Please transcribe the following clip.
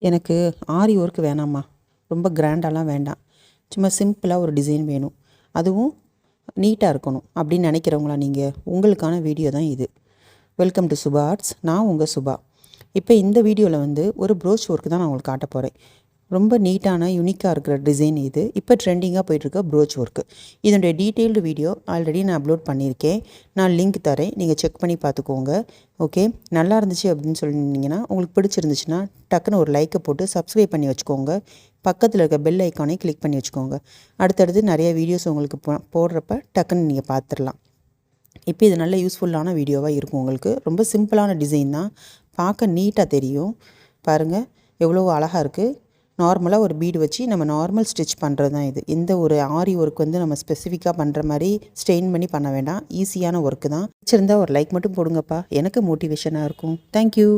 எனக்கு ஆரி ஒர்க் வேணாம்மா, ரொம்ப கிராண்டாலாம் வேண்டாம், சும்மா சிம்பிளாக ஒரு டிசைன் வேணும், அதுவும் நீட்டாக இருக்கணும் அப்படின்னு நினைக்கிறவங்களா நீங்கள்? உங்களுக்கான வீடியோ தான் இது. Welcome to Subha Arts. நான் உங்கள் சுபா. இப்போ இந்த வீடியோவில் வந்து ஒரு ப்ரோச் ஒர்க் தான் நான் உங்களுக்கு காட்ட போகிறேன். ரொம்ப நீட்டான யூனிக்காக இருக்கிற டிசைன் இது. இப்போ ட்ரெண்டிங்காக போயிட்டுருக்க ப்ரோச் ஒர்க்கு. இதனுடைய டீட்டெயில்டு வீடியோ ஆல்ரெடி நான் அப்லோட் பண்ணியிருக்கேன். நான் லிங்க் தரேன், நீங்கள் செக் பண்ணி பார்த்துக்கோங்க. ஓகே, நல்லா இருந்துச்சு அப்படின்னு சொல்லியிருந்தீங்கன்னா, உங்களுக்கு பிடிச்சிருந்துச்சுன்னா டக்குன்னு ஒரு லைக்கை போட்டு சப்ஸ்கிரைப் பண்ணி வச்சுக்கோங்க. பக்கத்தில் இருக்க பெல் ஐக்கானே கிளிக் பண்ணி வச்சுக்கோங்க. அடுத்தடுத்து நிறைய வீடியோஸ் உங்களுக்கு போடுறப்ப டக்குன்னு நீங்கள் பார்த்துடலாம். இப்போ இது நல்ல யூஸ்ஃபுல்லான வீடியோவாக இருக்கும் உங்களுக்கு. ரொம்ப சிம்பிளான டிசைன் தான், பார்க்க நீட்டாக தெரியும். பாருங்கள் எவ்வளோ அழகாக இருக்குது. நார்மலாக ஒரு பீடு வச்சு நம்ம நார்மல் ஸ்டிச் பண்ணுறது தான் இது. எந்த ஒரு ஆரி ஒர்க் வந்து நம்ம ஸ்பெசிஃபிக்காக பண்ணுற மாதிரி ஸ்ட்ரெயின் பண்ணி பண்ண வேண்டாம். ஈஸியான ஒர்க்கு தான். பிடிச்சிருந்தா ஒரு லைக் மட்டும் போடுங்கப்பா, எனக்கு மோட்டிவேஷனாக இருக்கும். தேங்க்யூ.